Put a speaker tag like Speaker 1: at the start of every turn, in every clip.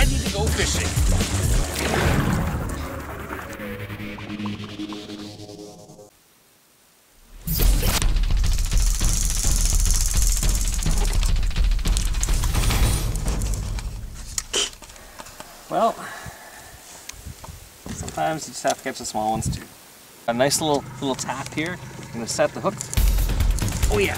Speaker 1: ready to go fishing. Well, sometimes you just have to catch the small ones too. A nice little tap here. I'm gonna set the hook. Oh yeah.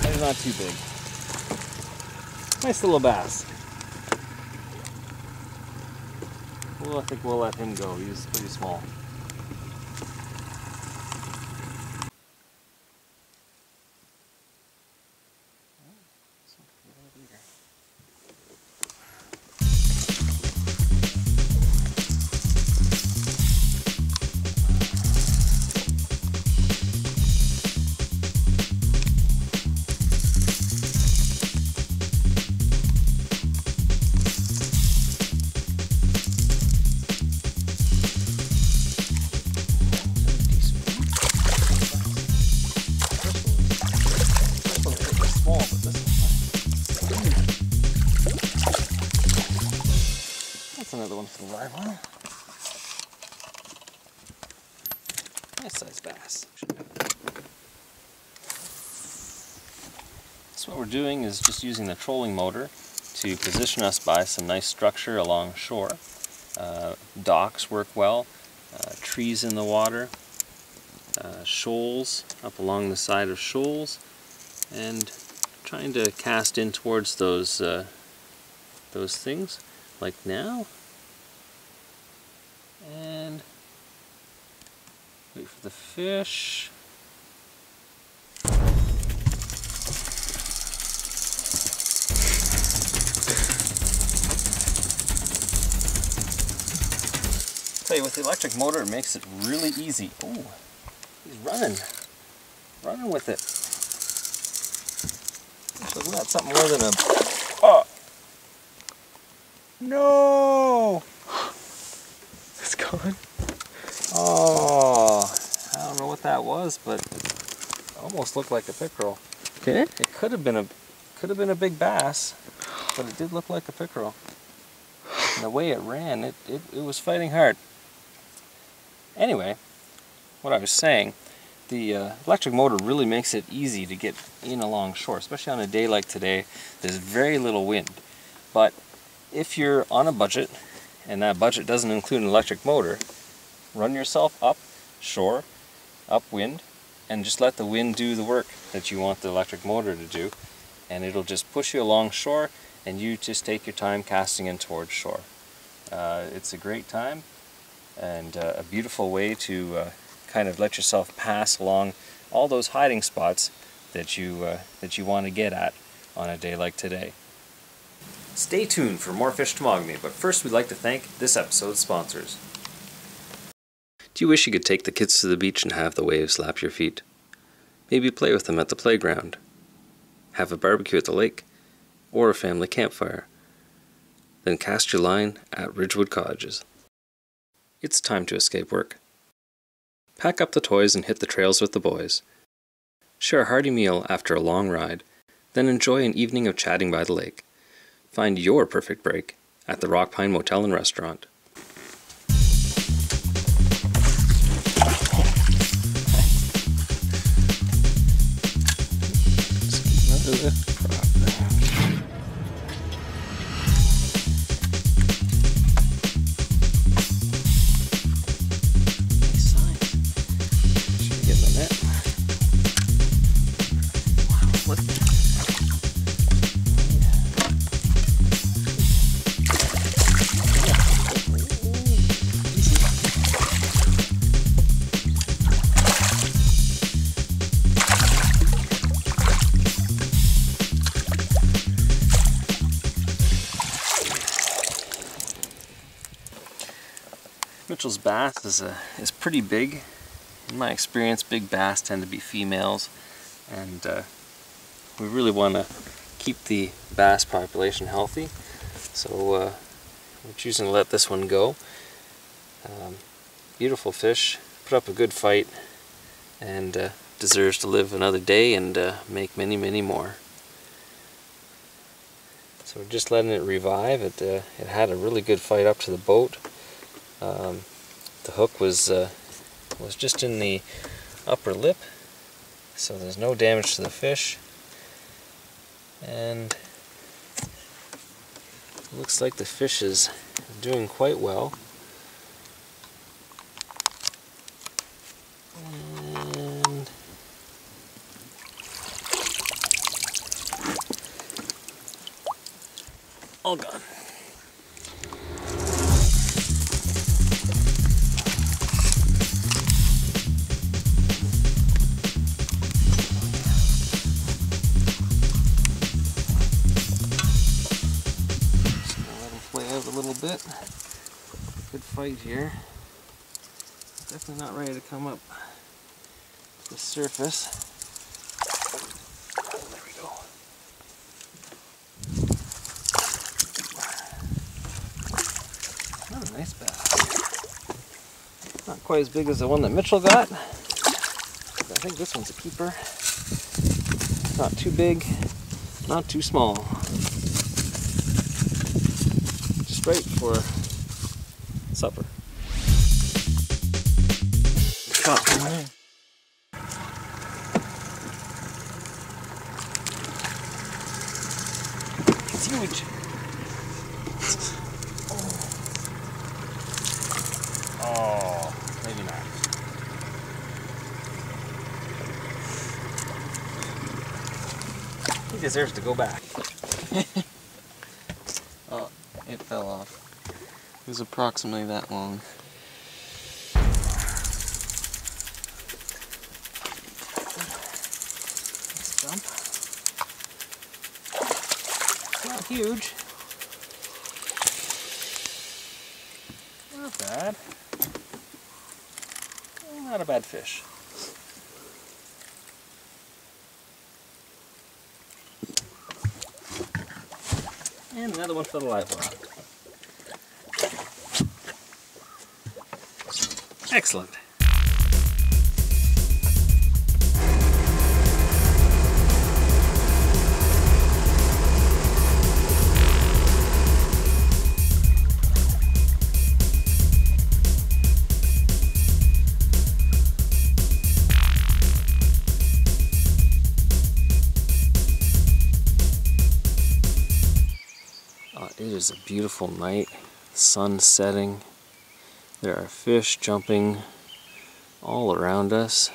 Speaker 1: They're not too big. Nice little bass. Well, I think we'll let him go. He's pretty small. Another one for the live one. Nice size bass. So what we're doing is just using the trolling motor to position us by some nice structure along shore. Docks work well, trees in the water, shoals up along the side of shoals, and trying to cast in towards those things, like now. And wait for the fish. Tell you, with the electric motor, it makes it really easy. Oh, he's running with it. So it's not something more than a. Oh no! It's gone. Oh, I don't know what that was, but it almost looked like a pickerel. Did it? It could have been a big bass, but it did look like a pickerel. And the way it ran, it was fighting hard. Anyway, what I was saying, the electric motor really makes it easy to get in along shore, especially on a day like today. There's very little wind, but if you're on a budget, and that budget doesn't include an electric motor, run yourself up shore, upwind, and just let the wind do the work that you want the electric motor to do, and it'll just push you along shore, and you just take your time casting in towards shore. It's a great time, and a beautiful way to kind of let yourself pass along all those hiding spots that you want to get at on a day like today. Stay tuned for more Fish Temagami, but first we'd like to thank this episode's sponsors. Do you wish you could take the kids to the beach and have the waves slap your feet? Maybe play with them at the playground, have a barbecue at the lake, or a family campfire? Then cast your line at Ridgewood Cottages. It's time to escape work. Pack up the toys and hit the trails with the boys. Share a hearty meal after a long ride, then enjoy an evening of chatting by the lake. Find your perfect break at the Rock Pine Motel and Restaurant. Mitchell's bass is pretty big. In my experience, big bass tend to be females, and we really want to keep the bass population healthy. So we're choosing to let this one go. Beautiful fish, put up a good fight, and deserves to live another day and make many, many more. So we're just letting it revive. It had a really good fight up to the boat. The hook was just in the upper lip, so there's no damage to the fish, and it looks like the fish is doing quite well. And all gone. A little bit. Good fight here. Definitely not ready to come up to the surface. Oh, there we go. Not a nice bass. Not quite as big as the one that Mitchell got. I think this one's a keeper. Not too big, not too small. Right for supper. It's huge. Oh, maybe not. He deserves to go back. Oh, it fell off. It was approximately that long. Let's jump. Not huge. Not bad. Not a bad fish. And another one for the live well. Excellent. It is a beautiful night, sun setting. There are fish jumping all around us.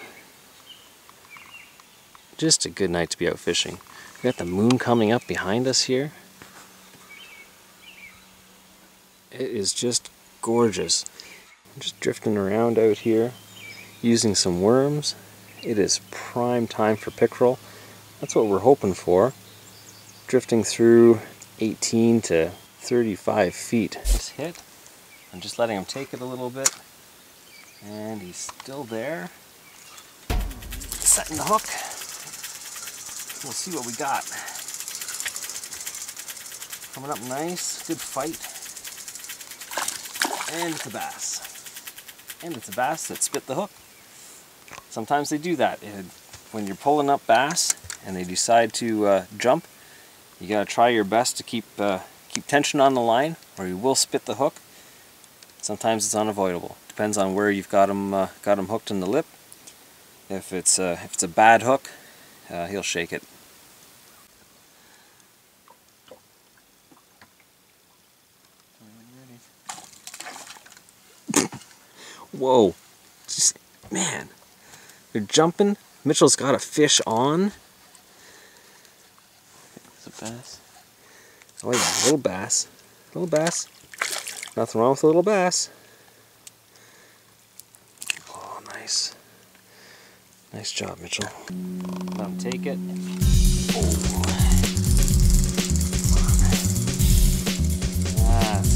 Speaker 1: Just a good night to be out fishing. We got the moon coming up behind us here. It is just gorgeous. I'm just drifting around out here using some worms. It is prime time for pickerel. That's what we're hoping for. Drifting through 18 to 35 feet. This hit. I'm just letting him take it a little bit. And he's still there. Setting the hook. We'll see what we got. Coming up nice. Good fight. And it's a bass. And it's a bass that spit the hook. Sometimes they do that. When you're pulling up bass and they decide to jump, you gotta try your best to keep tension on the line, or you will spit the hook. Sometimes it's unavoidable. Depends on where you've got him hooked in the lip. If it's a bad hook, he'll shake it. Whoa! Just, man, they're jumping. Mitchell's got a fish on. It's a bass. Oh yeah, little bass. Little bass. Nothing wrong with a little bass. Oh, nice. Nice job, Mitchell. Let him take it. Oh. Yes.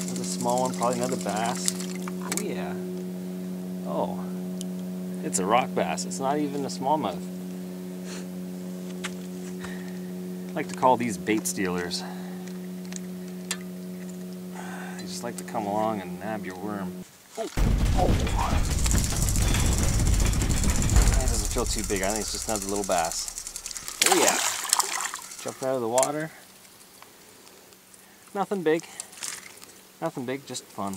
Speaker 1: Another small one, probably another bass. Oh yeah. Oh. It's a rock bass. It's not even a smallmouth. like to call these bait stealers. They just like to come along and nab your worm. Oh. That doesn't feel too big. I think it's just another little bass. Oh yeah. Jumping out of the water. Nothing big. Nothing big, just fun.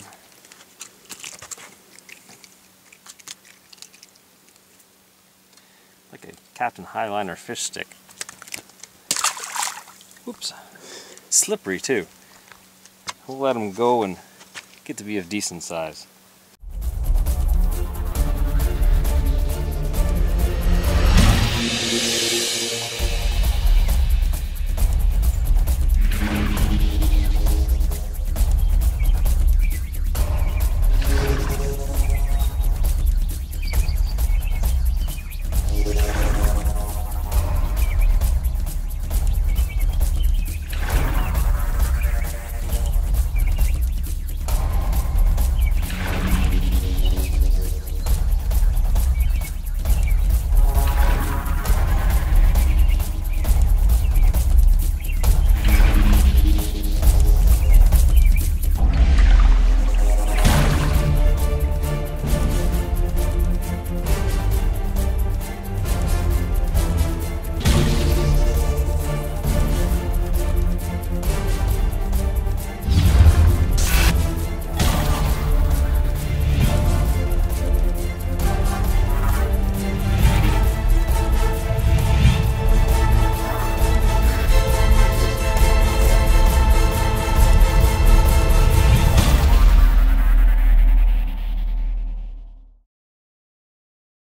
Speaker 1: Like a Captain Highliner fish stick. Oops. Slippery too. We'll let them go and get to be of decent size.